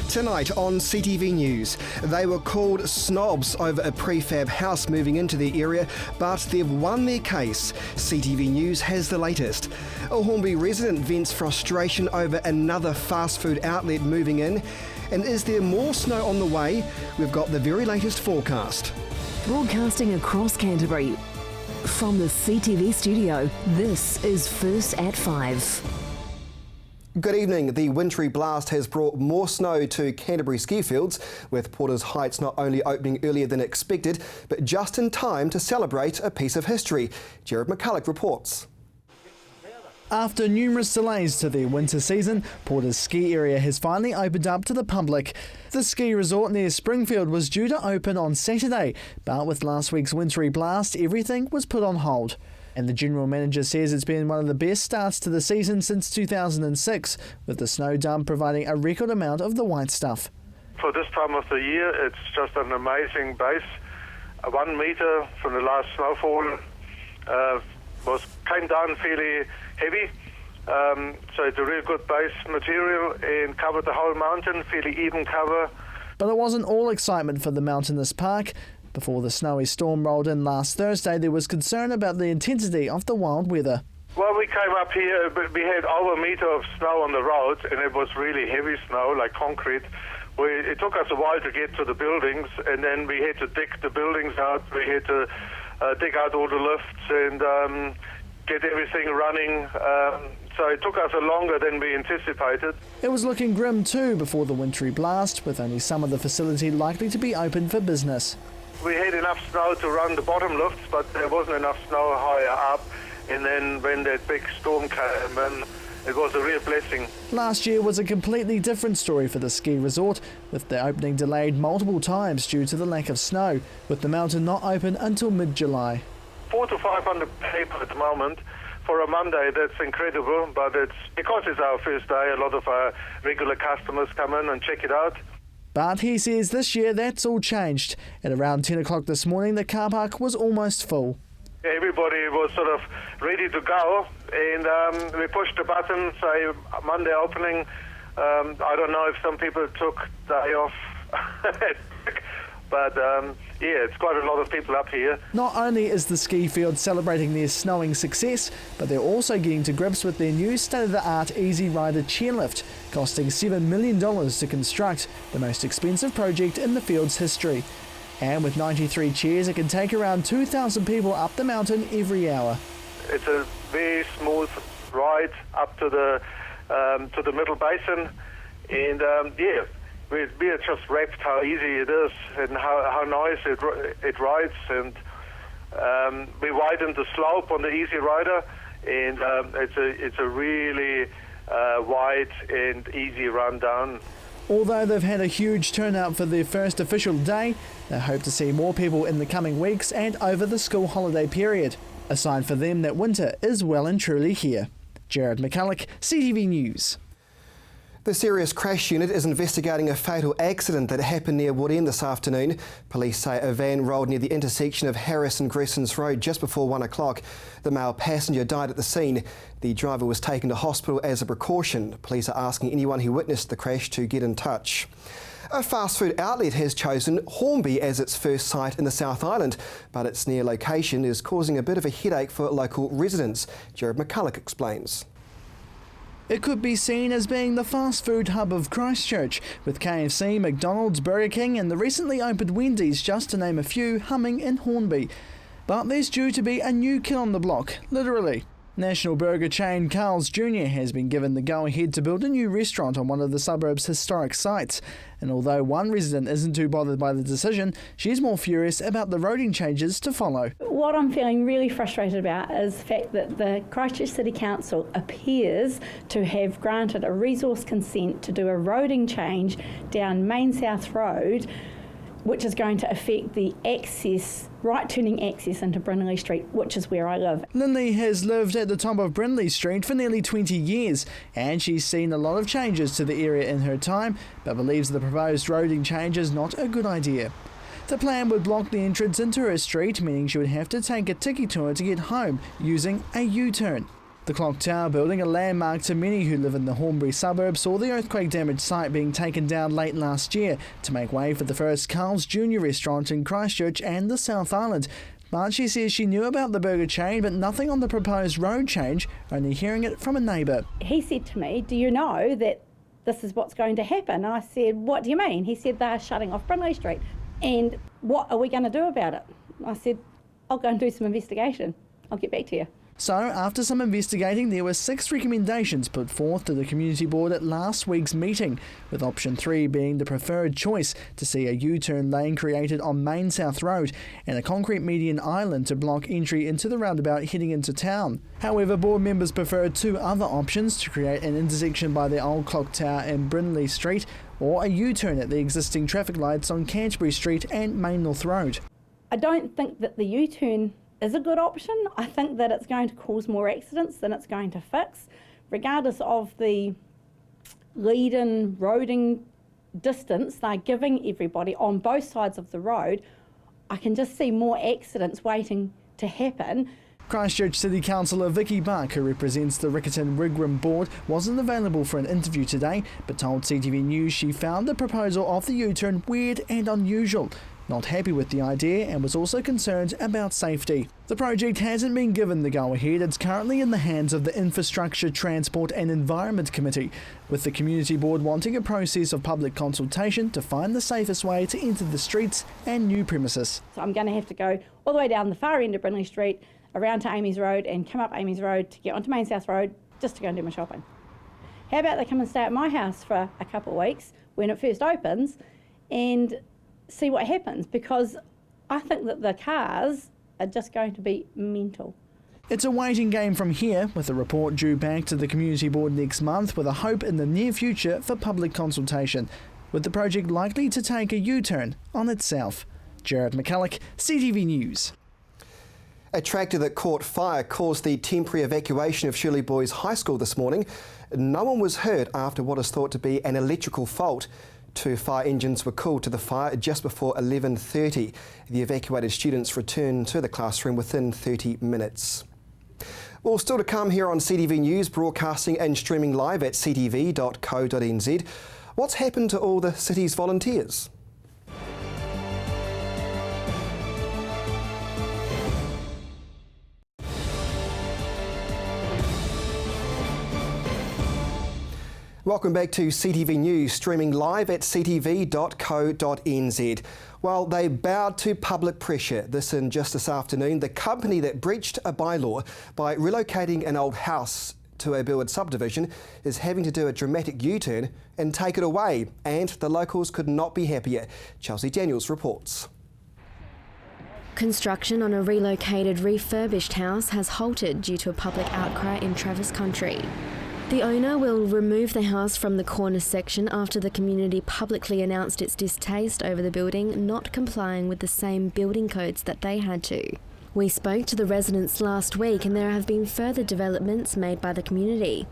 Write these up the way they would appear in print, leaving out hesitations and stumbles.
Tonight on CTV News, they were called snobs over a prefab house moving into their area, but they've won their case. CTV News has the latest. A Hornby resident vents frustration over another fast food outlet moving in. And is there more snow on the way? We've got the very latest forecast. Broadcasting across Canterbury, from the CTV studio, this is First at 5. Good evening. The wintry blast has brought more snow to Canterbury ski fields, with Porter's Heights not only opening earlier than expected, but just in time to celebrate a piece of history. Jared McCulloch reports. After numerous delays to their winter season, Porter's ski area has finally opened up to the public. The ski resort near Springfield was due to open on Saturday, but with last week's wintry blast, everything was put on hold. And the general manager says it's been one of the best starts to the season since 2006, with the snow dump providing a record amount of the white stuff. For this time of the year, it's just an amazing base. 1 meter from the last snowfall came down fairly heavy, so it's a really good base material and covered the whole mountain, fairly even cover. But it wasn't all excitement for the mountainous park. Before the snowy storm rolled in last Thursday, there was concern about the intensity of the wild weather. Well, we came up here, but we had over a meter of snow on the roads, and it was really heavy snow, like concrete. It took us a while to get to the buildings, and then we had to dig the buildings out. We had to dig out all the lifts and get everything running. So it took us longer than we anticipated. It was looking grim too before the wintry blast, with only some of the facility likely to be open for business. We had enough snow to run the bottom lifts, but there wasn't enough snow higher up. And then when that big storm came in, it was a real blessing. Last year was a completely different story for the ski resort, with the opening delayed multiple times due to the lack of snow, with the mountain not open until mid-July. 400 to 500 people at the moment. For a Monday, that's incredible, but it's because it's our first day, a lot of our regular customers come in and check it out. But he says this year that's all changed. At around 10 o'clock this morning, the car park was almost full. Everybody was sort of ready to go, and we pushed the button, say Monday opening. I don't know if some people took the day off, but yeah, it's quite a lot of people up here. Not only is the ski field celebrating their snowing success, but they're also getting to grips with their new state-of-the-art Easy Rider chairlift, costing $7 million to construct, the most expensive project in the field's history. And with 93 chairs, it can take around 2,000 people up the mountain every hour. It's a very smooth ride up to the middle basin, and yeah, we are just wrapped how easy it is and how nice it rides. And we widened the slope on the Easy Rider, and it's a really wide and easy run down. Although they've had a huge turnout for their first official day, they hope to see more people in the coming weeks and over the school holiday period. A sign for them that winter is well and truly here. Jared McCulloch, CTV News. The Serious Crash Unit is investigating a fatal accident that happened near Woodend this afternoon. Police say a van rolled near the intersection of Harris and Gressons Road just before 1 o'clock. The male passenger died at the scene. The driver was taken to hospital as a precaution. Police are asking anyone who witnessed the crash to get in touch. A fast food outlet has chosen Hornby as its first site in the South Island, but its near location is causing a bit of a headache for local residents. Jared McCulloch explains. It could be seen as being the fast food hub of Christchurch, with KFC, McDonald's, Burger King and the recently opened Wendy's, just to name a few, humming in Hornby. But there's due to be a new kid on the block, literally. National burger chain Carl's Jr. has been given the go-ahead to build a new restaurant on one of the suburb's historic sites. And although one resident isn't too bothered by the decision, she's more furious about the roading changes to follow. What I'm feeling really frustrated about is the fact that the Christchurch City Council appears to have granted a resource consent to do a roading change down Main South Road, which is going to affect the right-turning access into Brindley Street, which is where I live. Lindley has lived at the top of Brindley Street for nearly 20 years, and she's seen a lot of changes to the area in her time, but believes the proposed roading change is not a good idea. The plan would block the entrance into her street, meaning she would have to take a tiki tour to get home, using a U-turn. The Clock Tower building, a landmark to many who live in the Hornby suburb, saw the earthquake-damaged site being taken down late last year to make way for the first Carl's Jr. restaurant in Christchurch and the South Island. But she says she knew about the burger chain, but nothing on the proposed road change, only hearing it from a neighbour. He said to me, "Do you know that this is what's going to happen?" I said, "What do you mean?" He said, "They're shutting off Brindley Street. And what are we going to do about it?" I said, "I'll go and do some investigation. I'll get back to you." So, after some investigating, there were 6 recommendations put forth to the community board at last week's meeting, with option 3 being the preferred choice to see a U-turn lane created on Main South Road and a concrete median island to block entry into the roundabout heading into town. However, board members preferred 2 other options to create an intersection by the old clock tower and Brindley Street, or a U-turn at the existing traffic lights on Canterbury Street and Main North Road. I don't think that the U-turn is a good option. I think that it's going to cause more accidents than it's going to fix. Regardless of the lead-in roading distance they're giving everybody on both sides of the road, I can just see more accidents waiting to happen. Christchurch City Councillor Vicky Buck, who represents the Riccarton Wigram board, wasn't available for an interview today, but told CTV News she found the proposal of the U-turn weird and unusual. Not happy with the idea and was also concerned about safety. The project hasn't been given the go-ahead. It's currently in the hands of the Infrastructure, Transport and Environment Committee, with the Community Board wanting a process of public consultation to find the safest way to enter the streets and new premises. So I'm going to have to go all the way down the far end of Brindley Street, around to Amy's Road and come up Amy's Road to get onto Main South Road just to go and do my shopping. How about they come and stay at my house for a couple of weeks when it first opens and see what happens, because I think that the cars are just going to be mental. It's a waiting game from here, with a report due back to the Community Board next month, with a hope in the near future for public consultation, with the project likely to take a U-turn on itself. Jared McCulloch, CTV News. A tractor that caught fire caused the temporary evacuation of Shirley Boys High School this morning. No one was hurt after what is thought to be an electrical fault. 2 fire engines were called to the fire just before 11:30. The evacuated students returned to the classroom within 30 minutes. Well, still to come here on CTV News, broadcasting and streaming live at ctv.co.nz. What's happened to all the city's volunteers? Welcome back to CTV News, streaming live at ctv.co.nz. Well, they bowed to public pressure this afternoon. The company that breached a bylaw by relocating an old house to a build subdivision is having to do a dramatic U-turn and take it away, and the locals could not be happier. Chelsea Daniels reports. Construction on a relocated, refurbished house has halted due to a public outcry in Travis Country. The owner will remove the house from the corner section after the community publicly announced its distaste over the building not complying with the same building codes that they had to. We spoke to the residents last week, and there have been further developments made by the community.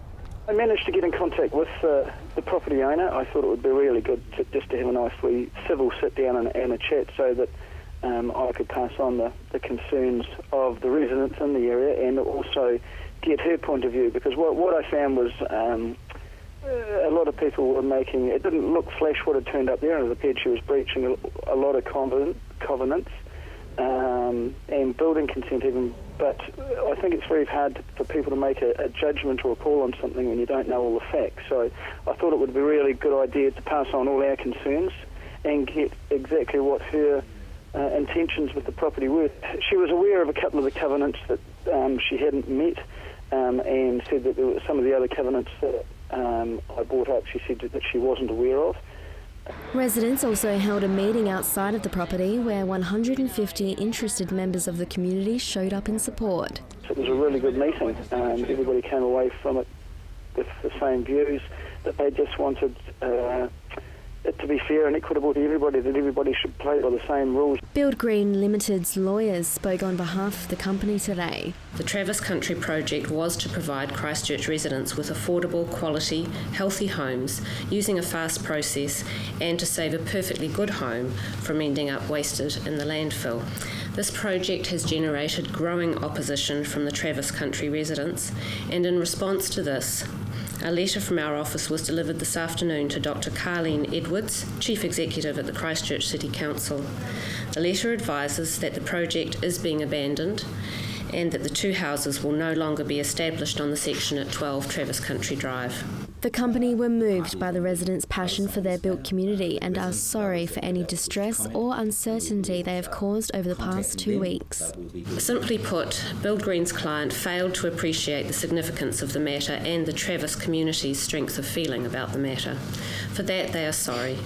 I managed to get in contact with the property owner. I thought it would be really good just to have a nice wee civil sit down and a chat, so that I could pass on the concerns of the residents in the area and also get her point of view, because what I found was a lot of people were making, it didn't look flash what had turned up there, and it appeared she was breaching a lot of covenants and building consent even, but I think it's very hard for people to make a judgment or a call on something when you don't know all the facts. So I thought it would be a really good idea to pass on all our concerns and get exactly what her intentions with the property were. She was aware of a couple of the covenants that she hadn't met, and said that there were some of the other covenants that I brought up, she said that she wasn't aware of. Residents also held a meeting outside of the property where 150 interested members of the community showed up in support. It was a really good meeting. Everybody came away from it with the same views, that they just wanted it to be fair and equitable to everybody, that everybody should play by the same rules. Build Green Limited's lawyers spoke on behalf of the company today. The Travis Country project was to provide Christchurch residents with affordable, quality, healthy homes using a fast process, and to save a perfectly good home from ending up wasted in the landfill. This project has generated growing opposition from the Travis Country residents, and in response to this, a letter from our office was delivered this afternoon to Dr. Carleen Edwards, Chief Executive at the Christchurch City Council. The letter advises that the project is being abandoned and that the two houses will no longer be established on the section at 12 Travis Country Drive. The company were moved by the residents' passion for their built community and are sorry for any distress or uncertainty they have caused over the past 2 weeks. Simply put, Build Green's client failed to appreciate the significance of the matter and the Travis community's strength of feeling about the matter. For that, they are sorry.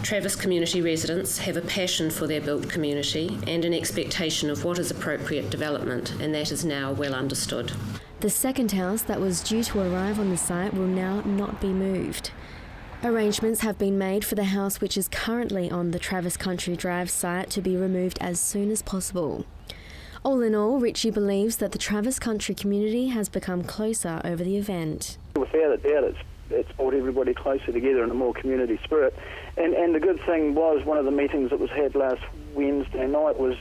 Travis community residents have a passion for their built community and an expectation of what is appropriate development, and that is now well understood. The second house that was due to arrive on the site will now not be moved. Arrangements have been made for the house which is currently on the Travis Country Drive site to be removed as soon as possible. All in all, Richie believes that the Travis Country community has become closer over the event. Without a doubt, it's brought everybody closer together in a more community spirit. And the good thing was, one of the meetings that was had last Wednesday night was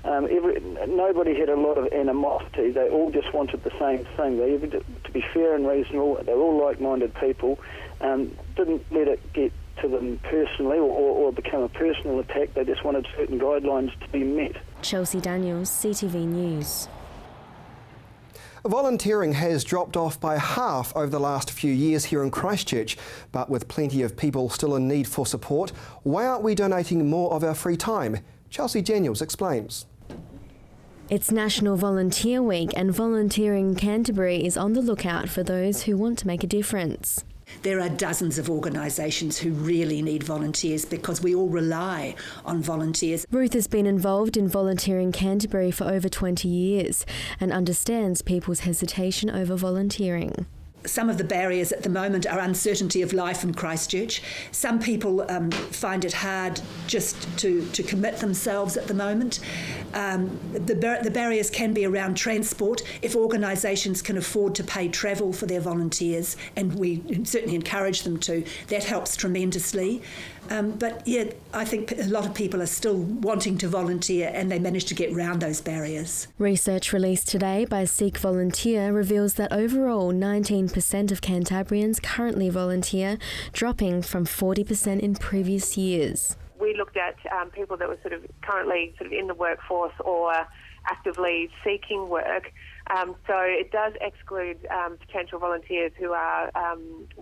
nobody had a lot of animosity. They all just wanted the same thing. To be fair and reasonable, they're all like-minded people. Didn't let it get to them personally or become a personal attack. They just wanted certain guidelines to be met. Chelsea Daniels, CTV News. Volunteering has dropped off by half over the last few years here in Christchurch, but with plenty of people still in need for support, why aren't we donating more of our free time? Chelsea Daniels explains. It's National Volunteer Week, and Volunteering Canterbury is on the lookout for those who want to make a difference. There are dozens of organisations who really need volunteers because we all rely on volunteers. Ruth has been involved in Volunteering Canterbury for over 20 years and understands people's hesitation over volunteering. Some of the barriers at the moment are uncertainty of life in Christchurch. Some people find it hard just to commit themselves at the moment. The barriers can be around transport. If organisations can afford to pay travel for their volunteers, and we certainly encourage them to, that helps tremendously. But yeah, I think a lot of people are still wanting to volunteer, and they manage to get round those barriers. Research released today by Seek Volunteer reveals that overall 19% of Cantabrians currently volunteer, dropping from 40% in previous years. We looked at people that were currently in the workforce or actively seeking work. So it does exclude potential volunteers who are,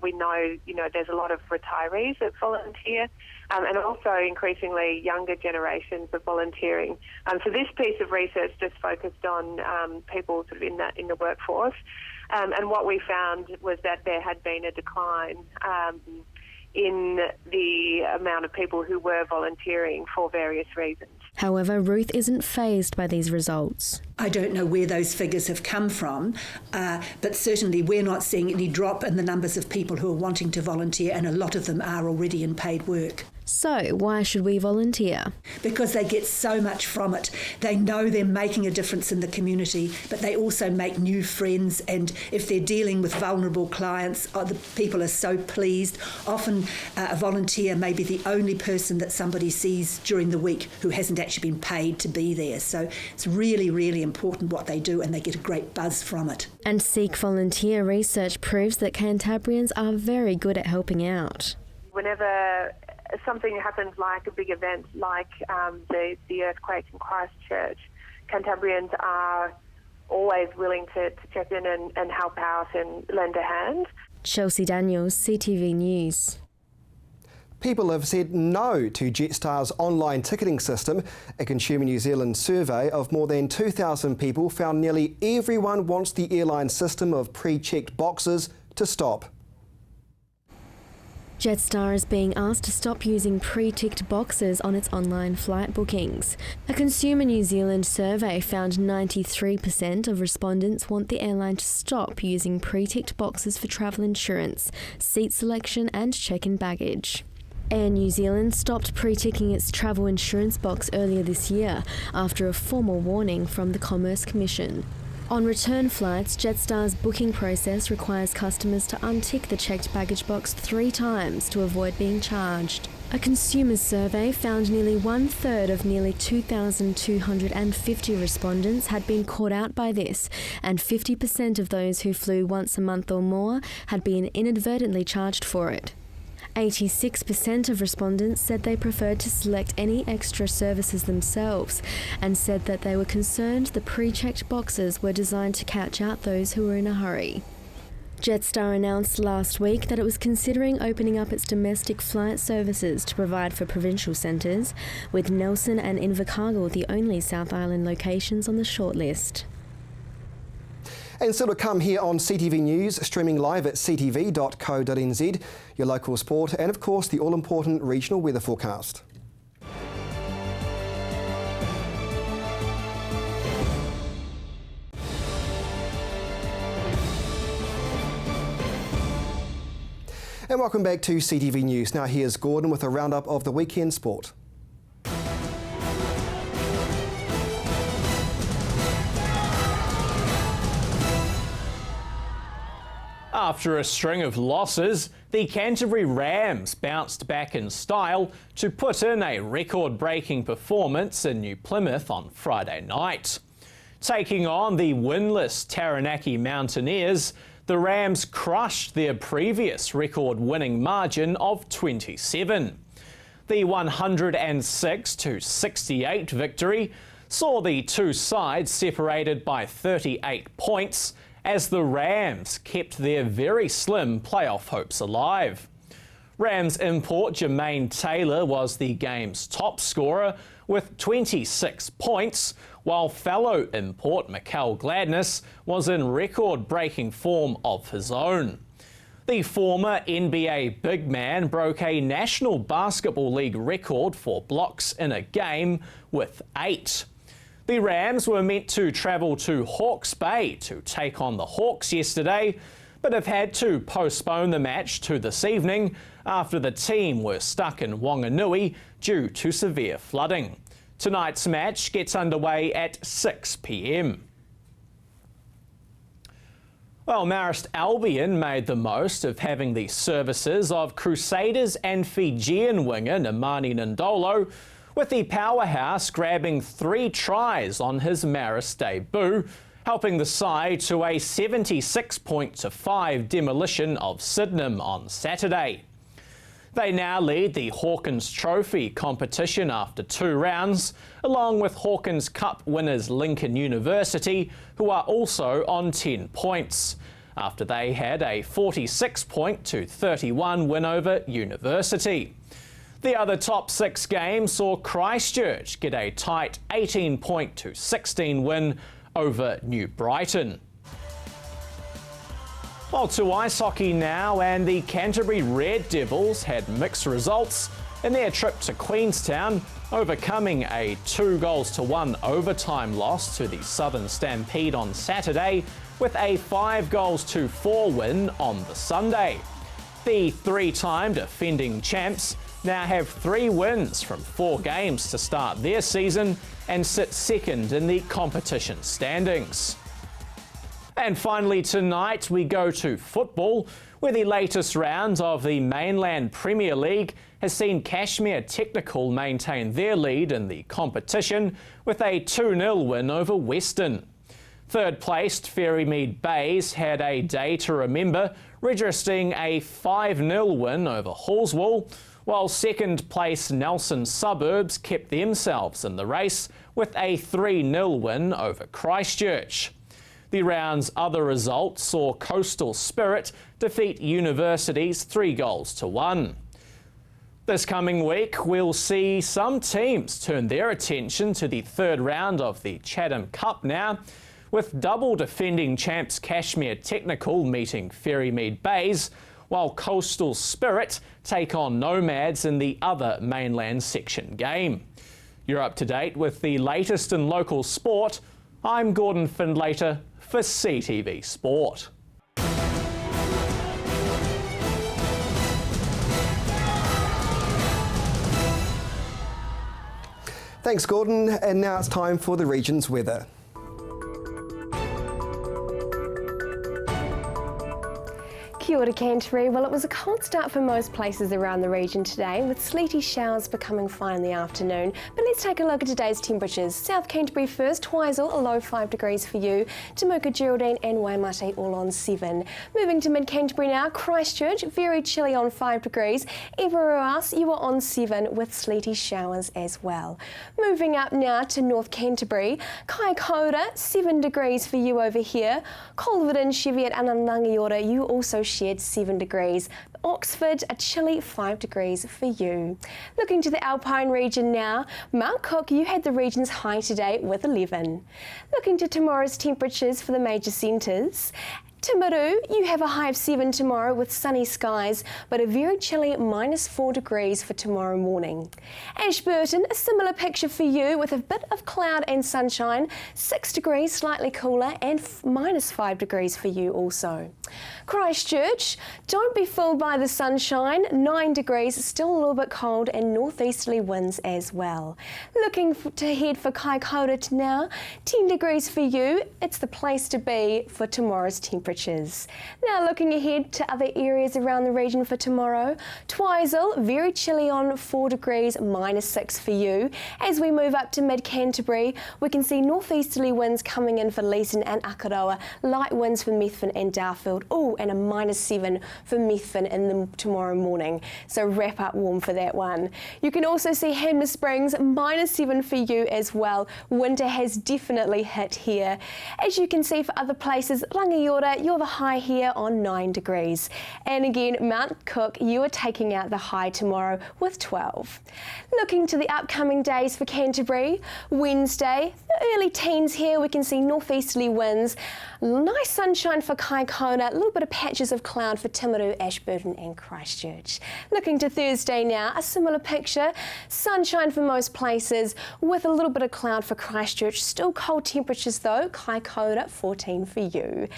we know, there's a lot of retirees that volunteer, and also increasingly younger generations of volunteering. So this piece of research just focused on people in the workforce, and what we found was that there had been a decline in the amount of people who were volunteering for various reasons. However, Ruth isn't fazed by these results. I don't know where those figures have come from, but certainly we're not seeing any drop in the numbers of people who are wanting to volunteer, and a lot of them are already in paid work. So, why should we volunteer? Because they get so much from it. They know they're making a difference in the community, but they also make new friends, and if they're dealing with vulnerable clients, the people are so pleased. Often a volunteer may be the only person that somebody sees during the week who hasn't actually been paid to be there. So it's really, really important what they do, and they get a great buzz from it. And Seek Volunteer research proves that Cantabrians are very good at helping out. Whenever something happens like a big event like the earthquake in Christchurch, Cantabrians are always willing to chip in and help out and lend a hand. Chelsea Daniels, CTV News. People have said no to Jetstar's online ticketing system. A Consumer New Zealand survey of more than 2,000 people found nearly everyone wants the airline system of pre-checked boxes to stop. Jetstar is being asked to stop using pre-ticked boxes on its online flight bookings. A Consumer New Zealand survey found 93% of respondents want the airline to stop using pre-ticked boxes for travel insurance, seat selection and check-in baggage. Air New Zealand stopped pre-ticking its travel insurance box earlier this year after a formal warning from the Commerce Commission. On return flights, Jetstar's booking process requires customers to untick the checked baggage box 3 times to avoid being charged. A consumers survey found nearly 1/3 of nearly 2,250 respondents had been caught out by this, and 50% of those who flew once a month or more had been inadvertently charged for it. 86% of respondents said they preferred to select any extra services themselves, and said that they were concerned the pre-checked boxes were designed to catch out those who were in a hurry. Jetstar announced last week that it was considering opening up its domestic flight services to provide for provincial centres, with Nelson and Invercargill the only South Island locations on the shortlist. And still to come here on CTV News, streaming live at ctv.co.nz, your local sport, and of course the all-important regional weather forecast. And welcome back to CTV News. Now here's Gordon with a roundup of the weekend sport. After a string of losses, the Canterbury Rams bounced back in style to put in a record-breaking performance in New Plymouth on Friday night. Taking on the winless Taranaki Mountaineers, the Rams crushed their previous record-winning margin of 27. The 106-68 victory saw the two sides separated by 38 points, as the Rams kept their very slim playoff hopes alive. Rams import Jermaine Taylor was the game's top scorer with 26 points, while fellow import Mikel Gladness was in record-breaking form of his own. The former NBA big man broke a National Basketball League record for blocks in a game with 8. The Rams were meant to travel to Hawke's Bay to take on the Hawks yesterday, but have had to postpone the match to this evening after the team were stuck in Wanganui due to severe flooding. Tonight's match gets underway at 6 p.m. Well, Marist Albion made the most of having the services of Crusaders and Fijian winger Nemani Ndolo, with the powerhouse grabbing 3 tries on his Marist debut, helping the side to a 76-5 demolition of Sydenham on Saturday. They now lead the Hawkins Trophy competition after 2 rounds, along with Hawkins Cup winners Lincoln University, who are also on 10 points, after they had a 46-31 win over University. The other top 6 games saw Christchurch get a tight 18-16 win over New Brighton. Well, to ice hockey now, and the Canterbury Red Devils had mixed results in their trip to Queenstown, overcoming a 2-1 overtime loss to the Southern Stampede on Saturday with a 5-4 win on the Sunday. The 3-time defending champs now have 3 wins from 4 games to start their season and sit second in the competition standings. And finally tonight we go to football, where the latest round of the Mainland Premier League has seen Cashmere Technical maintain their lead in the competition with a 2-0 win over Western. Third-placed Ferrymead Bays had a day to remember, registering a 5-0 win over Hallswell, while second-place Nelson Suburbs kept themselves in the race with a 3-0 win over Christchurch. The round's other results saw Coastal Spirit defeat University's 3-1. This coming week, we'll see some teams turn their attention to the third round of the Chatham Cup now, with double defending champs Cashmere Technical meeting Ferrymead Bays, while Coastal Spirit take on Nomads in the other mainland section game. You're up to date with the latest in local sport. I'm Gordon Findlater for CTV Sport. Thanks, Gordon. And now it's time for the region's weather. Kia ora Canterbury. Well, it was a cold start for most places around the region today, with sleety showers becoming fine in the afternoon. But let's take a look at today's temperatures. South Canterbury first, Twizel, a low 5 degrees for you. Temuka, Geraldine and Waimate all on 7. Moving to mid-Canterbury now, Christchurch, very chilly on 5 degrees. Everywhere else, you are on 7 with sleety showers as well. Moving up now to North Canterbury, Kaikoura, 7 degrees for you over here. Colverdin, Cheviot and Anangangiora, you also shared 7 degrees. Oxford, a chilly 5 degrees for you. Looking to the Alpine region now, Mount Cook, you had the region's high today with 11. Looking to tomorrow's temperatures for the major centres, Timaru, you have a high of 7 tomorrow with sunny skies, but a very chilly -4 degrees for tomorrow morning. Ashburton, a similar picture for you with a bit of cloud and sunshine, 6 degrees, slightly cooler, and -5 degrees for you also. Christchurch, don't be fooled by the sunshine, 9 degrees, still a little bit cold and northeasterly winds as well. Looking to head for Kaikoura now, 10 degrees for you, it's the place to be for tomorrow's temperatures. Now looking ahead to other areas around the region for tomorrow, Twizel, very chilly on 4 degrees, -6 for you. As we move up to mid-Canterbury, we can see northeasterly winds coming in for Leeson and Akaroa, light winds for Methven and Darfield, and a -7 for Methven in the tomorrow morning. So wrap up warm for that one. You can also see Hanmer Springs, -7 for you as well. Winter has definitely hit here. As you can see for other places, Rangiora, you're the high here on 9 degrees. And again, Mount Cook, you are taking out the high tomorrow with 12. Looking to the upcoming days for Canterbury, Wednesday, the early teens here, we can see northeasterly winds, nice sunshine for Kaikoura, a little bit of patches of cloud for Timaru, Ashburton and Christchurch. Looking to Thursday now, a similar picture, sunshine for most places with a little bit of cloud for Christchurch, still cold temperatures though, Kaikoura 14 for you.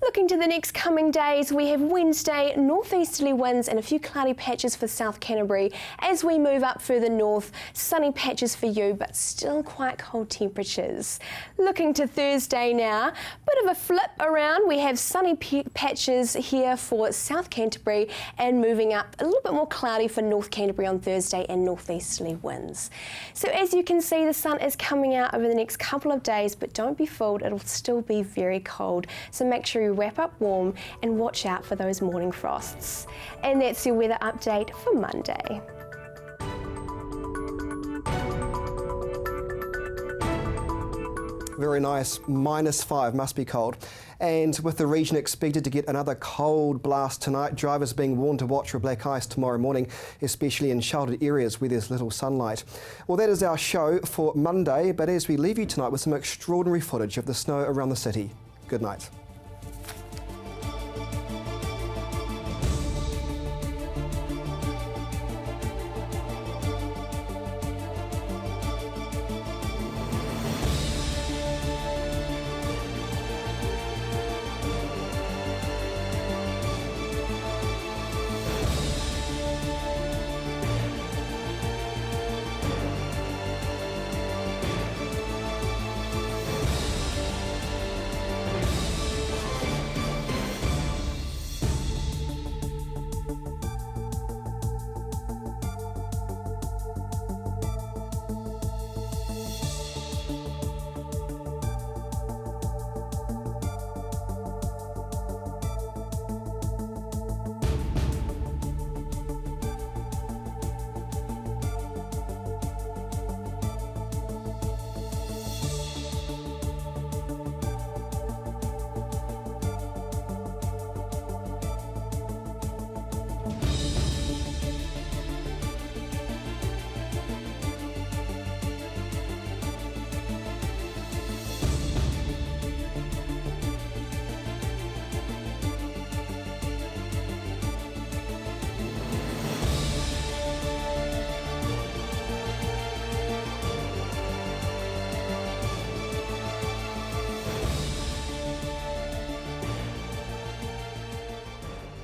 Looking to the next coming days, we have Wednesday, northeasterly winds and a few cloudy patches for South Canterbury. As we move up further north, sunny patches for you, but still quite cold temperatures. Looking to Thursday now, bit of a flip around. We have sunny patches here for South Canterbury and moving up a little bit more cloudy for North Canterbury on Thursday and northeasterly winds. So as you can see, the sun is coming out over the next couple of days, but don't be fooled, it'll still be very cold. So make sure you wrap up warm and watch out for those morning frosts. And that's your weather update for Monday. Very nice, -5, must be cold. And with the region expected to get another cold blast tonight, drivers being warned to watch for black ice tomorrow morning, especially in sheltered areas where there's little sunlight. Well, that is our show for Monday, but as we leave you tonight with some extraordinary footage of the snow around the city. Good night.